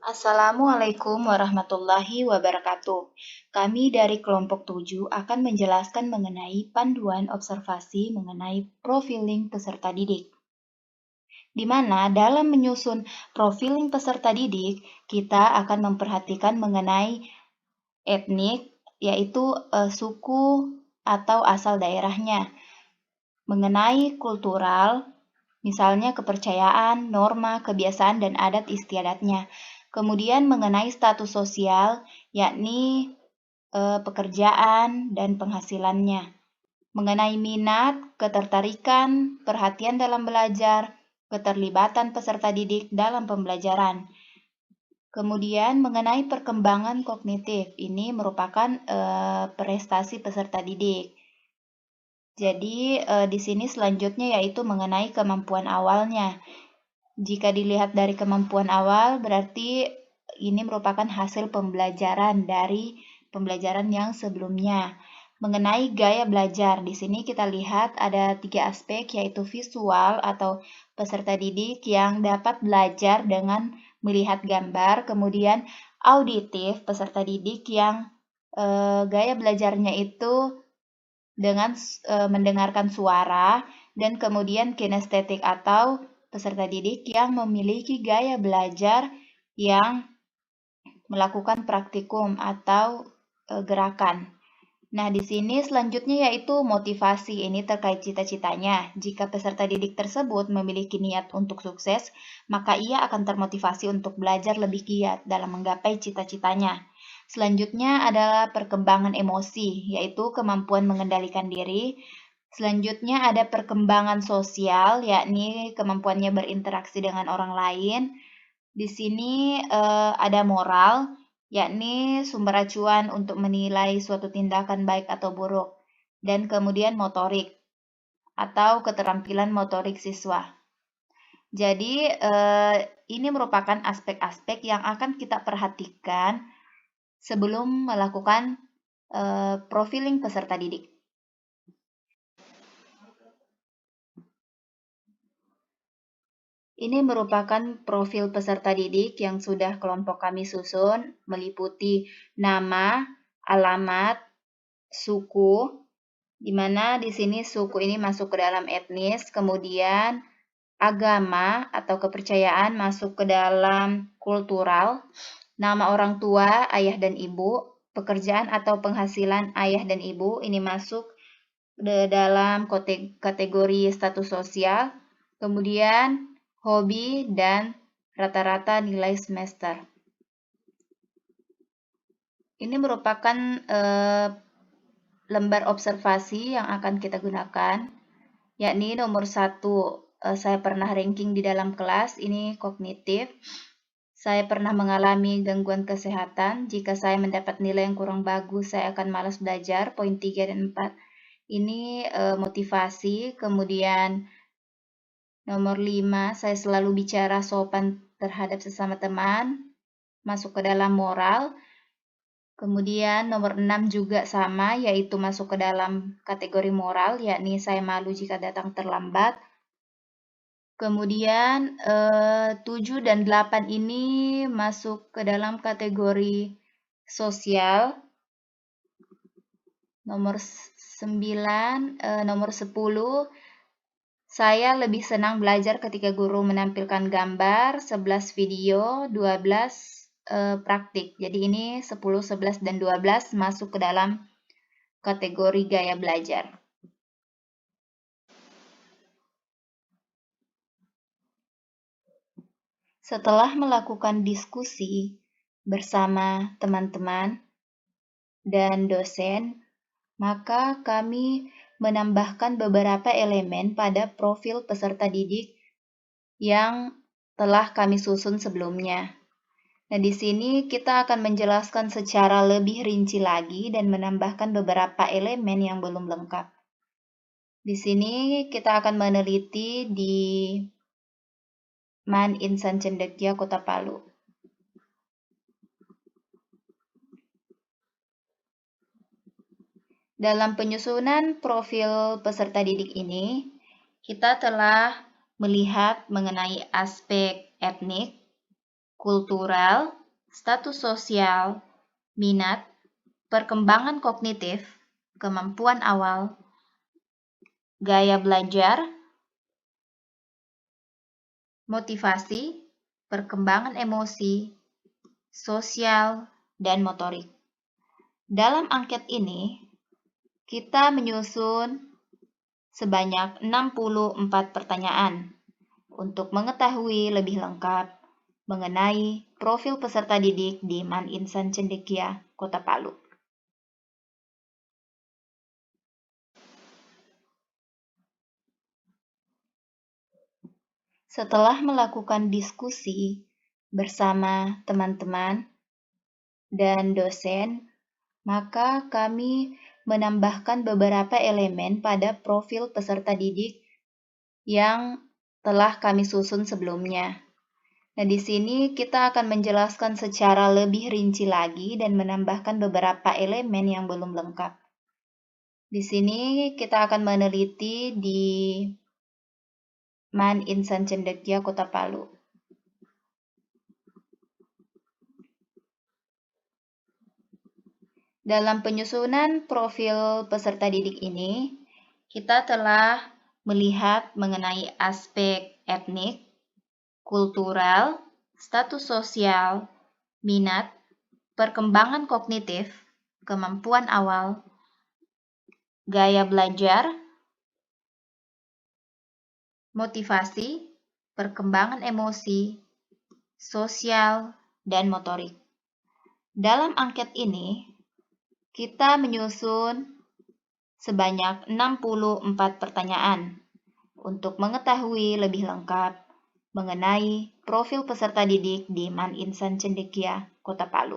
Assalamualaikum warahmatullahi wabarakatuh. Kami dari kelompok 7 akan menjelaskan mengenai panduan observasi mengenai profiling peserta didik. Di mana dalam menyusun profiling peserta didik, kita akan memperhatikan mengenai etnik, yaitu suku atau asal daerahnya. Mengenai kultural, misalnya kepercayaan, norma, kebiasaan, dan adat istiadatnya. Kemudian mengenai status sosial, yakni pekerjaan dan penghasilannya. Mengenai minat, ketertarikan, perhatian dalam belajar, keterlibatan peserta didik dalam pembelajaran. Kemudian mengenai perkembangan kognitif, ini merupakan prestasi peserta didik. Jadi di sini selanjutnya yaitu mengenai kemampuan awalnya. Jika dilihat dari kemampuan awal, berarti ini merupakan hasil pembelajaran dari pembelajaran yang sebelumnya. Mengenai gaya belajar, di sini kita lihat ada 3 aspek, yaitu visual atau peserta didik yang dapat belajar dengan melihat gambar, kemudian auditif peserta didik yang gaya belajarnya itu dengan mendengarkan suara, dan kemudian kinestetik atau peserta didik yang memiliki gaya belajar yang melakukan praktikum atau gerakan. Nah, di sini selanjutnya yaitu motivasi. Ini terkait cita-citanya. Jika peserta didik tersebut memiliki niat untuk sukses, maka ia akan termotivasi untuk belajar lebih giat dalam menggapai cita-citanya. Selanjutnya adalah perkembangan emosi, yaitu kemampuan mengendalikan diri. Selanjutnya ada perkembangan sosial, yakni kemampuannya berinteraksi dengan orang lain. Di sini ada moral, yakni sumber acuan untuk menilai suatu tindakan baik atau buruk. Dan kemudian motorik, atau keterampilan motorik siswa. Jadi ini merupakan aspek-aspek yang akan kita perhatikan sebelum melakukan profiling peserta didik. Ini merupakan profil peserta didik yang sudah kelompok kami susun, meliputi nama, alamat, suku, di mana di sini suku ini masuk ke dalam etnis, kemudian agama atau kepercayaan masuk ke dalam kultural, nama orang tua, ayah dan ibu, pekerjaan atau penghasilan ayah dan ibu ini masuk ke dalam kategori status sosial, kemudian hobi dan rata-rata nilai semester. Ini merupakan lembar observasi yang akan kita gunakan, yakni nomor 1, saya pernah ranking di dalam kelas, ini kognitif. Saya pernah mengalami gangguan kesehatan, jika saya mendapat nilai yang kurang bagus, saya akan malas belajar, poin 3 dan 4. Ini motivasi, kemudian nomor 5, saya selalu bicara sopan terhadap sesama teman, masuk ke dalam moral. Kemudian nomor 6 juga sama, yaitu masuk ke dalam kategori moral, yakni saya malu jika datang terlambat. Kemudian 7 dan 8 ini masuk ke dalam kategori sosial. Nomor 9, nomor 10, saya lebih senang belajar ketika guru menampilkan gambar, 11 video, 12 praktik. Jadi ini 10, 11, dan 12 masuk ke dalam kategori gaya belajar. Setelah melakukan diskusi bersama teman-teman dan dosen, maka kami menambahkan beberapa elemen pada profil peserta didik yang telah kami susun sebelumnya. Nah, di sini kita akan menjelaskan secara lebih rinci lagi dan menambahkan beberapa elemen yang belum lengkap. Di sini kita akan meneliti di Man Insan Cendekia, Kota Palu. Dalam penyusunan profil peserta didik ini, kita telah melihat mengenai aspek etnik, kultural, status sosial, minat, perkembangan kognitif, kemampuan awal, gaya belajar, motivasi, perkembangan emosi, sosial, dan motorik. Dalam angket ini, kita menyusun sebanyak 64 pertanyaan untuk mengetahui lebih lengkap mengenai profil peserta didik di Man Insan Cendekia, Kota Palu. Setelah melakukan diskusi bersama teman-teman dan dosen, maka kami menambahkan beberapa elemen pada profil peserta didik yang telah kami susun sebelumnya. Nah, di sini kita akan menjelaskan secara lebih rinci lagi dan menambahkan beberapa elemen yang belum lengkap. Di sini kita akan meneliti di Man Insan Cendekia, Kota Palu. Dalam penyusunan profil peserta didik ini, kita telah melihat mengenai aspek etnik, kultural, status sosial, minat, perkembangan kognitif, kemampuan awal, gaya belajar, motivasi, perkembangan emosi, sosial, dan motorik. Dalam angket ini, kita menyusun sebanyak 64 pertanyaan untuk mengetahui lebih lengkap mengenai profil peserta didik di Man Insan Cendekia, Kota Palu.